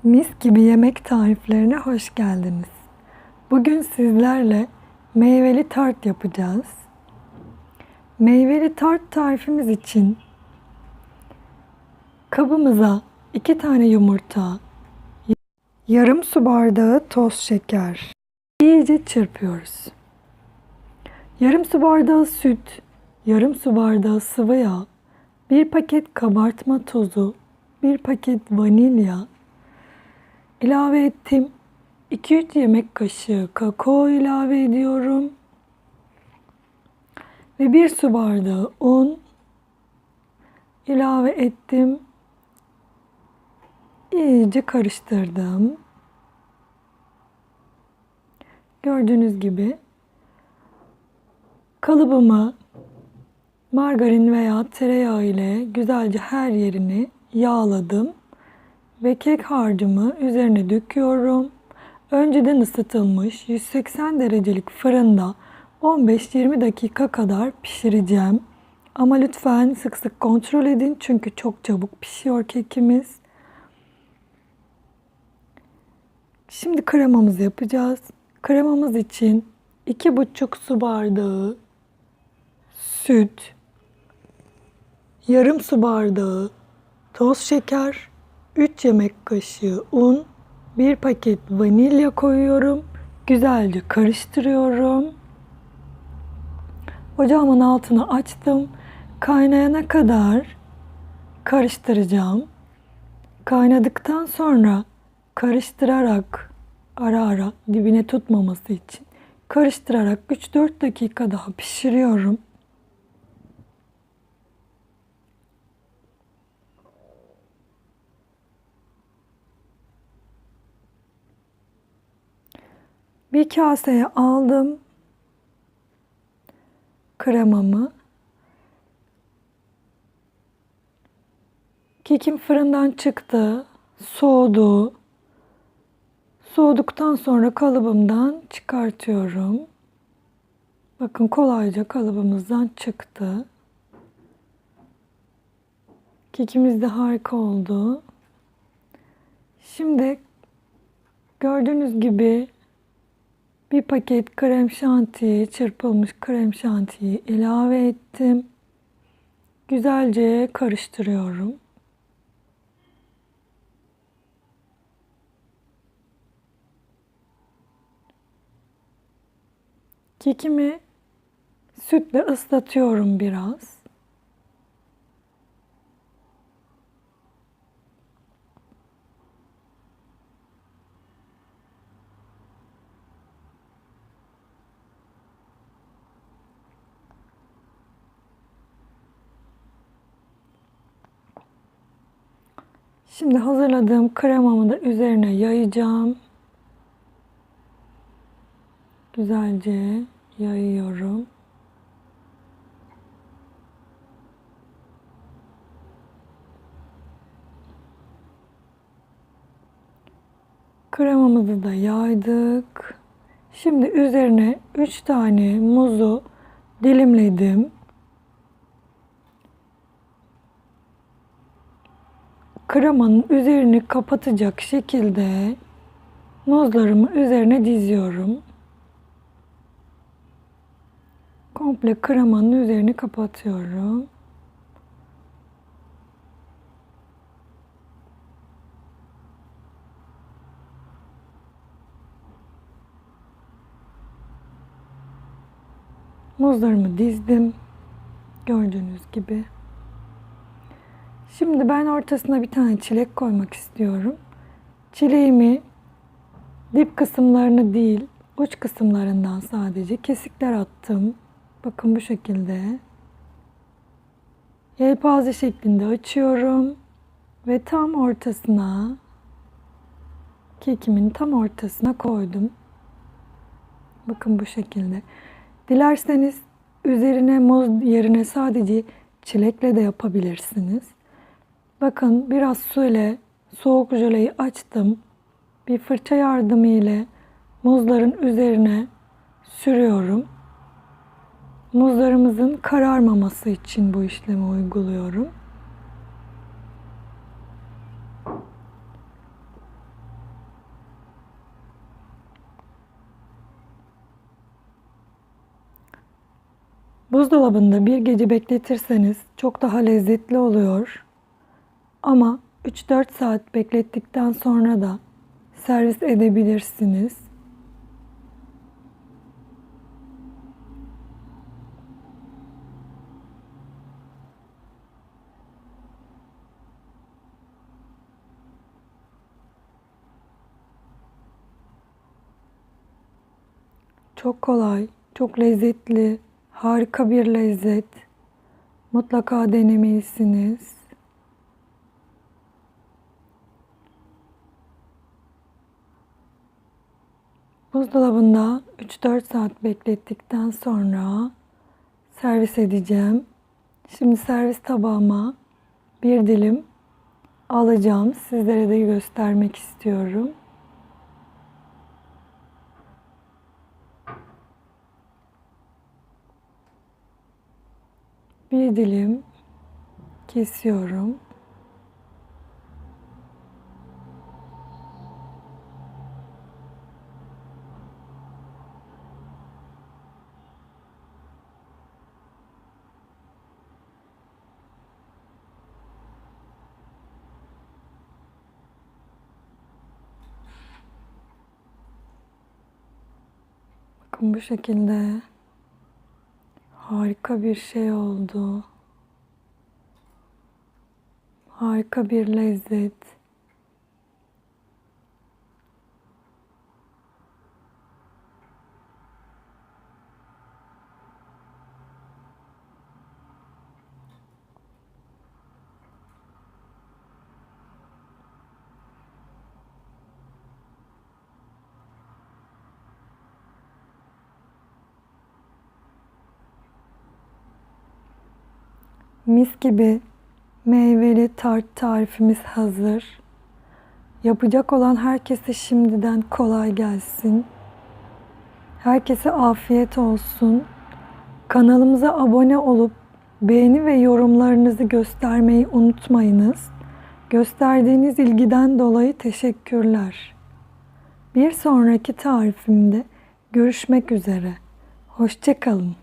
Mis gibi yemek tariflerine hoş geldiniz. Bugün sizlerle meyveli tart yapacağız. Meyveli tart tarifimiz için kabımıza 2 tane yumurta, yarım su bardağı toz şeker iyice çırpıyoruz. Yarım su bardağı süt, yarım su bardağı sıvı yağ, 1 paket kabartma tozu, 1 paket vanilya, ilave ettim. 2-3 yemek kaşığı kakao ilave ediyorum. Ve 1 su bardağı un ilave ettim. İyice karıştırdım. Gördüğünüz gibi kalıbımı margarin veya tereyağı ile güzelce her yerini yağladım. Ve kek harcımı üzerine döküyorum. Önceden ısıtılmış 180 derecelik fırında 15-20 dakika kadar pişireceğim. Ama lütfen sık sık kontrol edin çünkü çok çabuk pişiyor kekimiz. Şimdi kremamızı yapacağız. Kremamız için 2,5 su bardağı süt, yarım su bardağı toz şeker, 3 yemek kaşığı un, 1 paket vanilya koyuyorum. Güzelce karıştırıyorum. Ocağımın altını açtım. Kaynayana kadar karıştıracağım. Kaynadıktan sonra karıştırarak ara ara dibine tutmaması için karıştırarak 3-4 dakika daha pişiriyorum. Bir kaseye aldım kremamı. Kekim fırından çıktı, soğudu. Soğuduktan sonra kalıbımdan çıkartıyorum. Bakın kolayca kalıbımızdan çıktı. Kekimiz de harika oldu. Şimdi gördüğünüz gibi bir paket krem şantiyi, çırpılmış krem şantiyi ilave ettim. Güzelce karıştırıyorum. Kekimi sütle ıslatıyorum biraz. Şimdi hazırladığım kremamı da üzerine yayacağım. Güzelce yayıyorum. Kremamızı da yaydık. Şimdi üzerine 3 tane muzu dilimledim. Kremanın üzerini kapatacak şekilde muzlarımı üzerine diziyorum. Komple kremanın üzerini kapatıyorum. Muzlarımı dizdim. Gördüğünüz gibi. Şimdi ben ortasına bir tane çilek koymak istiyorum. Çileğimi dip kısımlarını değil, uç kısımlarından sadece kesikler attım. Bakın bu şekilde. Yelpaze şeklinde açıyorum ve tam ortasına, kekimin tam ortasına koydum. Bakın bu şekilde. Dilerseniz üzerine muz yerine sadece çilekle de yapabilirsiniz. Bakın biraz su ile soğuk jöleyi açtım. Bir fırça yardımı ile muzların üzerine sürüyorum. Muzlarımızın kararmaması için bu işlemi uyguluyorum. Buzdolabında bir gece bekletirseniz çok daha lezzetli oluyor. Ama 3-4 saat beklettikten sonra da servis edebilirsiniz. Çok kolay, çok lezzetli, harika bir lezzet. Mutlaka denemelisiniz. Buzdolabında 3-4 saat beklettikten sonra servis edeceğim. Şimdi servis tabağıma bir dilim alacağım. Sizlere de göstermek istiyorum. Bir dilim kesiyorum. Bakın bu şekilde harika bir şey oldu. Harika bir lezzet. Mis gibi meyveli tart tarifimiz hazır. Yapacak olan herkese şimdiden kolay gelsin. Herkese afiyet olsun. Kanalımıza abone olup beğeni ve yorumlarınızı göstermeyi unutmayınız. Gösterdiğiniz ilgiden dolayı teşekkürler. Bir sonraki tarifimde görüşmek üzere. Hoşça kalın.